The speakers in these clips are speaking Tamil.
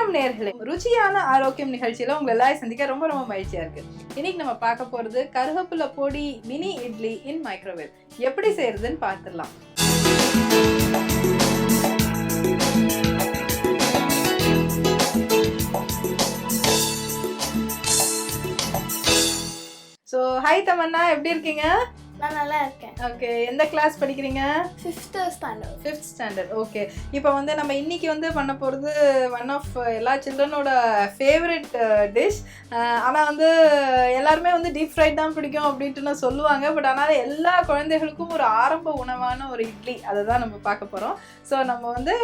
வணக்கம் நேயர்களே, ருச்சியான ஆரோக்கியம் நிகழ்ச்சியில உங்க எல்லாரையும் சந்திக்க ரொம்ப ரொம்ப மகிழ்ச்சியா இருக்கு. இன்னைக்கு நம்ம பார்க்க போறது கருவேப்பிலை பொடி மினி இட்லி இன் மைக்ரோவேவ். எப்படி செய்யறதுன்னு பார்த்துடலாம். ஸோ ஹாய் தமன்னா, எப்படி இருக்கீங்க? நான் நல்லா இருக்கேன். ஓகே, எந்த கிளாஸ் படிக்கிறீங்க? 5th standard. 5th standard. Okay, இப்போ வந்து நம்ம இன்னைக்கு வந்து பண்ண போகிறது ஒன் ஆஃப் எல்லா சில்ட்ரனோட ஃபேவரட் டிஷ். ஆனால் வந்து எல்லாருமே வந்து டீப் ஃப்ரைட் தான் பிடிக்கும் அப்படின்ட்டு சொல்லுவாங்க. பட் ஆனால் எல்லா குழந்தைகளுக்கும் ஒரு ஆரம்ப உணவான ஒரு இட்லி, அதை தான் நம்ம பார்க்க போகிறோம். ஸோ நம்ம வந்து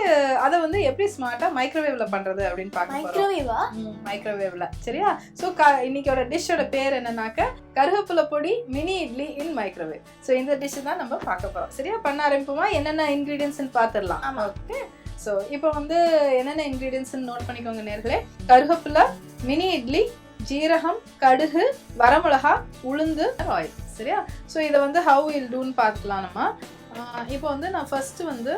அதை வந்து எப்படி ஸ்மார்ட்டாக மைக்ரோவேவில் பண்ணுறது அப்படின்னு பார்க்க போகிறோம். மைக்ரோவேவில், சரியா? ஸோ இன்னைக்கோட டிஷ்ஷோட பேர் என்னன்னாக்க கருவேப்பிலை பொடி மினி இட்லி இன் மைக்ரோவேவ். ஸோ இந்த டிஷ் தான் நம்ம பார்க்க போகிறோம். சரியா? பண்ண ஆரம்பிப்போமா? என்னென்ன இன்க்ரீடியன்ட்ஸ்னு பார்த்துடலாம். ஓகே, ஸோ இப்போ வந்து என்னென்ன இன்க்ரீடியன்ட்ஸ்னு நோட் பண்ணிக்கோங்க நேர்களே. கருவேப்பிலை, மினி இட்லி, ஜீரகம், கடுகு, வரமிளகா, உளுந்து, ஆயில். சரியா? ஸோ இதை வந்து ஹவு வில் டூன்னு பார்க்கலாம் நம்ம. இப்போ வந்து நான் ஃபர்ஸ்ட் வந்து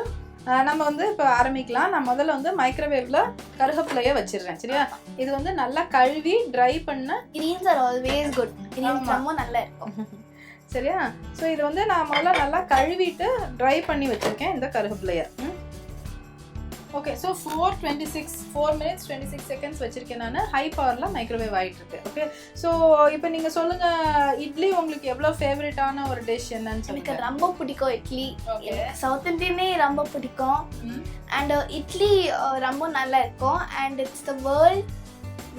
நம்ம வந்து இப்போ ஆரம்பிக்கலாம். நான் முதல்ல வந்து மைக்ரோவேவ்ல கருவேப்பிலையை வச்சிடுறேன். சரியா? இது வந்து நல்லா கழுவி ட்ரை பண்ண. Greens are always good. Greens ரொம்ப நல்லா இருக்கும். சரியா? ஸோ இது வந்து நான் முதல்ல நல்லா கழுவிட்டு ட்ரை பண்ணி வச்சிருக்கேன் இந்த கருவேப்பிலையை. ஓகே, ஸோ 4 minutes 26 seconds வச்சிருக்கேன் நான். ஹை பவரில் மைக்ரோவேவ் ஆகிட்டு இருக்கு. ஓகே, ஸோ இப்போ நீங்கள் சொல்லுங்கள், இட்லி உங்களுக்கு எவ்வளோ ஃபேவரட்டான ஒரு டிஷ் என்னன்னு சொல்லுங்க. எனக்கு ரொம்ப பிடிக்கும் இட்லி. சவுத் இந்தியனே ரொம்ப பிடிக்கும். அண்ட் இட்லி ரொம்ப நல்லா இருக்கும். அண்ட் இட்ஸ் த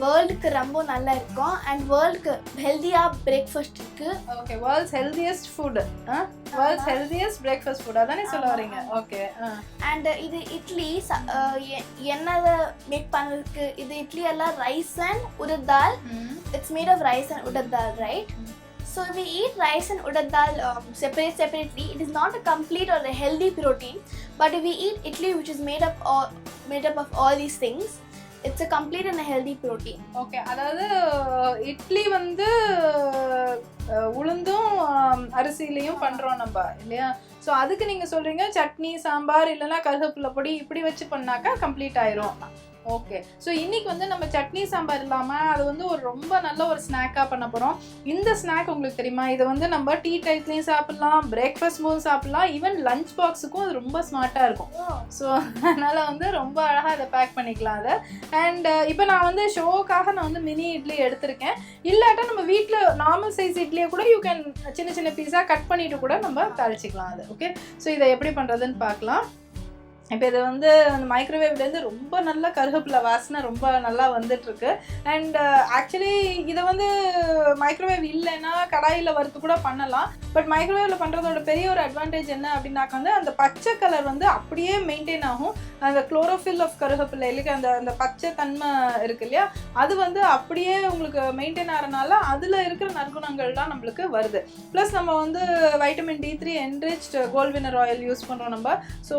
வேர்ல்டுக்கு ரொம்ப நல்லா இருக்கும். அண்ட் வேர்ல்டுக்கு ஹெல்தியாக பிரேக்ஃபாஸ்ட் இருக்கு. Okay, world's healthiest food. World's healthiest breakfast food அதானே சொல்ல வரீங்க? ஓகே. அண்ட் இது இட்லி என்னதை மேக் பண்ணுறதுக்கு, இது இட்லி எல்லாம் rice and urad dal. It's made of rice and urad dal, right? So if we eat rice and urad dal separately, it is not a complete or a healthy protein. But if we eat idli which is made up of all these things, it's a complete and a healthy protein. Okay, அதாவது இட்லி வந்து உளுந்தும் அரிசியிலையும் பண்றோம் நம்ம, இல்லையா? ஸோ அதுக்கு நீங்க சொல்றீங்க சட்னி, சாம்பார் இல்லைன்னா கருவேப்பிலை பொடி இப்படி வச்சு பண்ணாக்கா கம்ப்ளீட் ஆயிரும். ஓகே, ஸோ இன்னைக்கு வந்து நம்ம சட்னி சாம்பார் இல்லாமல் அது வந்து ஒரு ரொம்ப நல்ல ஒரு ஸ்நாக்காக பண்ண போகிறோம். இந்த ஸ்நாக் உங்களுக்கு தெரியுமா? இதை வந்து நம்ம டீ டைப்லேயும் சாப்பிட்லாம், பிரேக்ஃபாஸ்ட் போது சாப்பிட்லாம், ஈவன் லஞ்ச் பாக்ஸுக்கும் அது ரொம்ப ஸ்மார்ட்டாக இருக்கும். ஸோ அதனால் வந்து ரொம்ப அழகாக அதை பேக் பண்ணிக்கலாம் அதை. அண்ட் இப்போ நான் வந்து ஷோக்காக நான் வந்து மினி இட்லி எடுத்திருக்கேன். இல்லாட்டா நம்ம வீட்டில் நார்மல் சைஸ் இட்லியை கூட யூ கேன் சின்ன சின்ன பீஸாக கட் பண்ணிவிட்டு கூட நம்ம தாளிச்சிக்கலாம் அது. ஓகே, ஸோ இதை எப்படி பண்ணுறதுன்னு பார்க்கலாம். இப்போ இது வந்து அந்த மைக்ரோவேவ்லேருந்து ரொம்ப நல்ல கருவேப்பிலை வாசனை ரொம்ப நல்லா வந்துட்டுருக்கு. அண்ட் ஆக்சுவலி இதை வந்து மைக்ரோவேவ் இல்லைன்னா கடாயில் வறுத்து கூட பண்ணலாம். பட் மைக்ரோவேவில் பண்ணுறதோட பெரிய ஒரு அட்வான்டேஜ் என்ன அப்படின்னாக்க வந்து அந்த பச்சை கலர் வந்து அப்படியே மெயின்டைன் ஆகும். அந்த குளோரோஃபில் ஆஃப் கருவேப்பிலை இல்லைக்கு அந்த பச்சை தன்மை இருக்கு இல்லையா, அது வந்து அப்படியே உங்களுக்கு மெயின்டைன் ஆகிறனால அதில் இருக்கிற நற்குணங்கள்லாம் நம்மளுக்கு வருது. ப்ளஸ் நம்ம வந்து வைட்டமின் D3 என்ரிச்ட் கோல்ட் வினர் ஆயில் யூஸ் பண்ணுறோம் நம்ம. So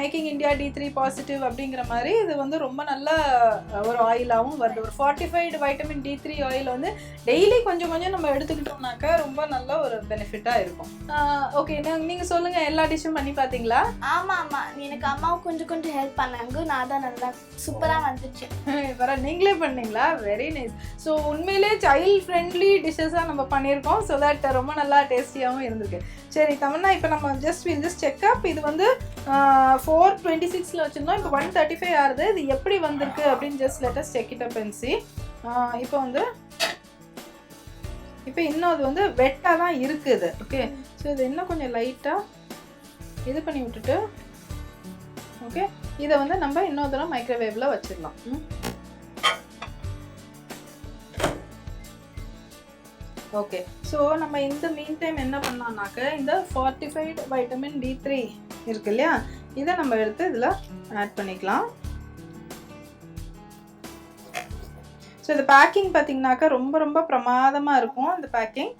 making India D3 positive அப்படிங்கிற மாதிரி இது வந்து ரொம்ப நல்ல ஒரு ஆயிலாகவும் வருது. ஒரு ஃபார்ட்டிஃபைடு வைட்டமின் D3 ஆயில் வந்து டெய்லி கொஞ்சம் கொஞ்சம் நம்ம எடுத்துக்கிட்டோம்னாக்கா ரொம்ப நல்ல ஒரு பெனிஃபிட்டாக இருக்கும். ஓகே, நீங்கள் சொல்லுங்கள், எல்லா டிஷ்ஷும் பண்ணி பார்த்தீங்களா? ஆமாம், எனக்கு அம்மாவும் கொஞ்சம் ஹெல்ப் பண்ணாங்க. நான் தான் நல்லா சூப்பராக வந்துச்சு. நீங்களே பண்ணீங்களா? Very nice. ஸோ உண்மையிலே சைல்ட் ஃப்ரெண்ட்லி டிஷ்ஷஸாக நம்ம பண்ணியிருக்கோம். ஸோ தட் ரொம்ப நல்லா டேஸ்டியாகவும் இருந்திருக்கு. சரி தமன்னா, இப்போ நம்ம வில் ஜஸ்ட் செக்அப். இது வந்து 4:26 வச்சுருந்தோம், இப்போ 1:35 ஆகுது. இது எப்படி வந்திருக்கு அப்படின்னு just let us check it up and see. இப்போ வந்து இப்போ இன்னும் அது வந்து வெட்டாக தான் இருக்குது. ஓகே, ஸோ இது இன்னும் கொஞ்சம் லைட்டாக இது பண்ணி விட்டுட்டு, ஓகே, இதை வந்து நம்ம இன்னொரு தடவை மைக்ரோவேவில் வச்சிடலாம். ஓகே, ஸோ நம்ம இந்த மீன் டைம் என்ன பண்ணலாம்னாக்க இந்த ஃபார்ட்டிஃபைடு வைட்டமின் D3 இருக்கு இல்லையா, இதை நம்ம எடுத்து இதில் ஆட் பண்ணிக்கலாம். ஸோ இந்த பேக்கிங் பார்த்தீங்கன்னாக்கா ரொம்ப ரொம்ப பிரமாதமாக இருக்கும் இந்த பேக்கிங்.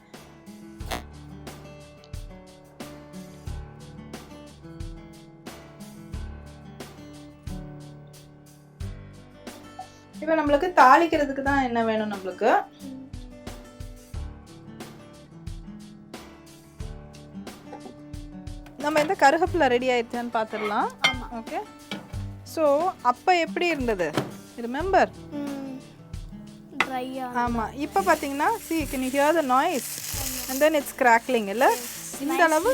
இப்போ நம்மளுக்கு தாளிக்கிறதுக்கு தான் என்ன வேணும் நம்மளுக்கு. நம்ம இந்த கருவேப்பிலை ரெடி ஆயிடுச்சான்னு பார்த்துடலாம். ஓகே, ஸோ அப்போ எப்படி இருந்தது? ரிமெம்பர்? ட்ரையா. ஆமாம். இப்போ பார்த்தீங்கன்னா see can you hear the noise and then it's crackling இல்லை? இந்த அளவு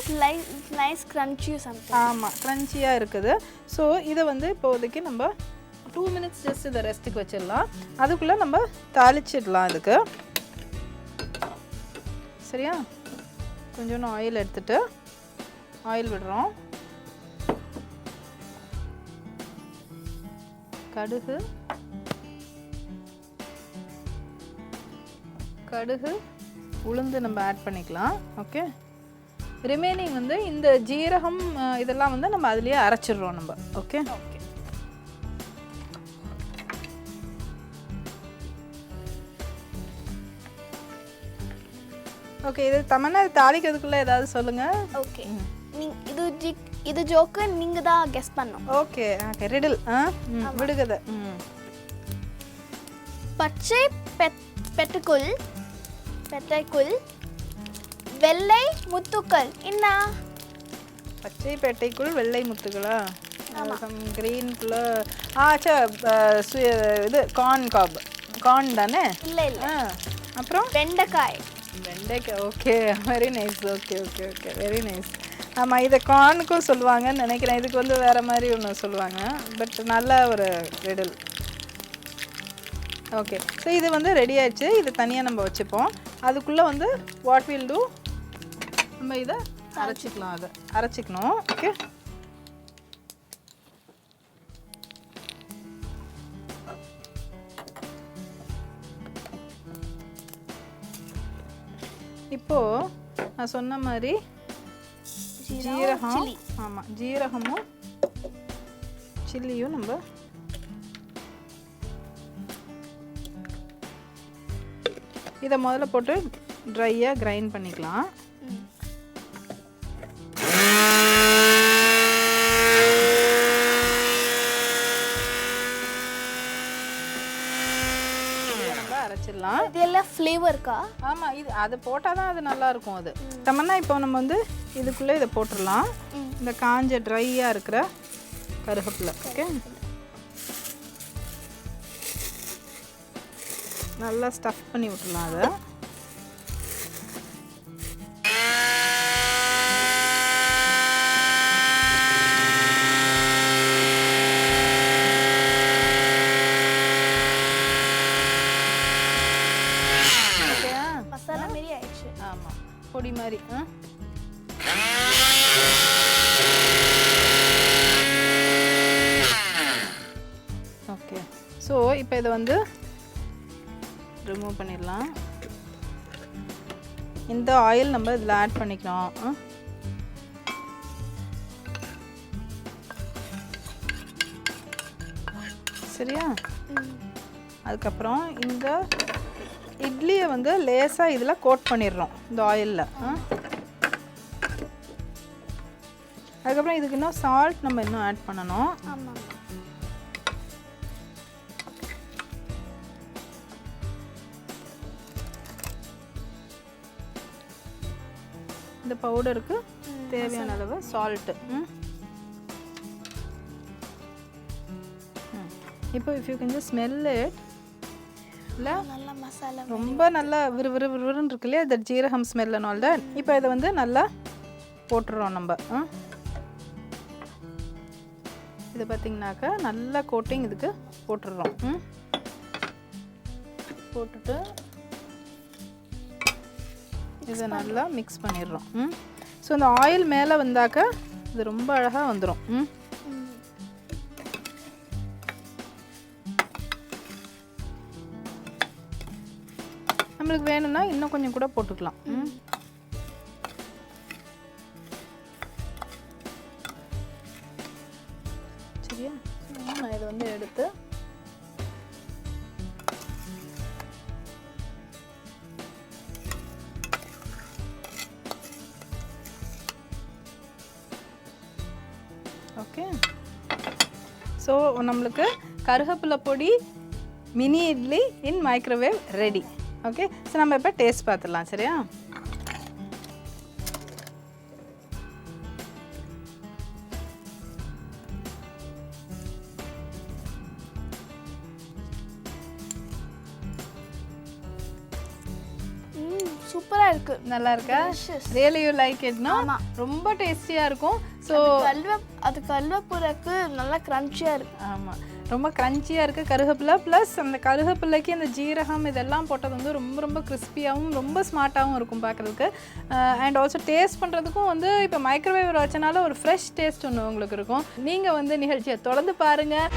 நைஸ் கிரன்ச்சி சம்திங். ஆமாம், க்ரன்ச்சியாக இருக்குது. ஸோ இதை வந்து இப்போதைக்கு நம்ம 2 minutes ஜஸ்ட் இதை ரெஸ்ட்டுக்கு வச்சிடலாம். அதுக்குள்ளே நம்ம தாளிச்சிடலாம் இதுக்கு. சரியா? கொஞ்சோண்டு ஆயில் எடுத்துட்டு ஆயில் விடுறோம். கடுகு உளுந்து நம்ம ஆட் பண்ணிக்கலாம். ஓகே, ரிமைனிங் வந்து இந்த ஜீரகம் இதெல்லாம் வந்து நம்ம அதுலேயே அரைச்சிடுறோம் நம்ம. Okay, okay. இது தமன்னா தாளிக்கிறதுக்குள்ள ஏதாவது சொல்லுங்க. ஓகே, இது ஜோக்கு நீங்க தான் கெஸ் பண்ணணும். Okay, okay. ரிடில் விடுகதை. பச்சை பெட்டைக்குள் வெள்ளை முத்துக்கள் என்ன? பச்சை பெட்டைக்குள் வெள்ளை முத்துக்களா? கிரீன்குள்ள இது கார்ன் தானே? இல்லை இல்லை. அப்புறம் வெண்டைக்காய். Okay, very nice. Okay okay okay, very nice. ஆமாம், இதை கார்னுக்கும் சொல்லுவாங்கன்னு நினைக்கிறேன். இதுக்கு வந்து வேறு மாதிரி ஒன்று சொல்லுவாங்க. பட் நல்ல ஒரு ரிடில். ஓகே, ஸோ இது வந்து ரெடி ஆயிடுச்சு. இது தனியாக நம்ம வச்சுப்போம். அதுக்குள்ளே வந்து வாட் வில் டூ, நம்ம இதை அரைச்சிக்கலாம். அதை அரைச்சிக்கணும். ஓகே, இப்போது நான் சொன்ன மாதிரி ஜீரகம், ஆமாம், ஜீரகமும் சில்லியும் நம்ம இதை முதல்ல போட்டு ட்ரையாக கிரைண்ட் பண்ணிக்கலாம். அரைச்சிடலாம். இதெல்லாம் ஃப்ளேவர்க்கா? ஆமாம், இது அது போட்டால் தான் அது நல்லாயிருக்கும். அது தமன்னா இப்போ நம்ம வந்து இதுக்குள்ளே இதை போட்டுடலாம். இந்த காஞ்ச ட்ரையாக இருக்கிற கருவேப்பிலை. ஓகே, நல்லா ஸ்டஃப் பண்ணி விட்டுடலாம் அதை. மசாலா மாதிரி ஆயிடுச்சு. ஆமாம், பொடி மாதிரி. ஓகே, ஸோ இப்போ இதை வந்து ரிமூவ் பண்ணிடலாம். இந்த ஆயில் நம்ம இதில் ஆட் பண்ணிக்கணும். சரியா? அதுக்கப்புறம் இந்த இட்லியை வந்து லேசாக இதில் கோட் பண்ணிடுறோம் இந்த ஆயிலில். அதுக்கப்புறம் இதுக்கு இன்னும் சால்ட் நம்ம இன்னும் ஆட் பண்ணணும். ஆமாம். இந்த பவுடருக்கு தேவையான அளவு சால்ட்டு. இப்போ if you can just smell it, இல்லை நல்லா மசாலா ரொம்ப நல்லா விறுவிறுன்னு இருக்கு இல்லையா, இந்த ஜீரகம் ஸ்மெல் அண்ட் ஆல் தட். இப்போ இதை வந்து நல்லா போட்டுடுறோம் நம்ம. இது பார்த்திங்கனாக்கா நல்லா கோட்டிங் இதுக்கு போட்டுடுறோம். போட்டுட்டு இதை நல்லா மிக்ஸ் பண்ணிடுறோம். ஸோ இந்த ஆயில் மேலே வந்தாக்கா இது ரொம்ப அழகாக வந்துடும். நம்மளுக்கு வேணும்னா இன்னும் கொஞ்சம் கூட போட்டுக்கலாம். சரியா? நான் இதை வந்து எடுத்து ஓகே. ஸோ நம்மளுக்கு கருவேப்பிலை பொடி மினி இட்லி இன் மைக்ரோவேவ் ரெடி. ஓகே, ஸோ நம்ம இப்போ டேஸ்ட் பார்த்துடலாம். சரியா? சூப்பரா இருக்கு. நல்லா இருக்கா? Delicious. Really you like it no? ஆமா. ரொம்ப டேஸ்டியா இருக்கும். ஸோ அது கல்வப்புறக்கு நல்லா கிரன்ச்சியா இருக்கு. ஆமா, ரொம்ப கிரன்ச்சியாக இருக்குது கருவேப்பிலை. ப்ளஸ் அந்த கருவேப்பிலைக்கு அந்த ஜீரகம் இதெல்லாம் போட்டது வந்து ரொம்ப ரொம்ப கிறிஸ்பியாகவும் ரொம்ப ஸ்மார்ட்டாகவும் இருக்கும் பார்க்குறதுக்கு. அண்ட் ஆல்சோ டேஸ்ட் பண்ணுறதுக்கும் வந்து இப்போ மைக்ரோவேவ் வச்சனால ஒரு ஃப்ரெஷ் டேஸ்ட் ஒன்று உங்களுக்கு இருக்கும். நீங்கள் வந்து நிகழ்ச்சியை தொடர்ந்து பாருங்கள்.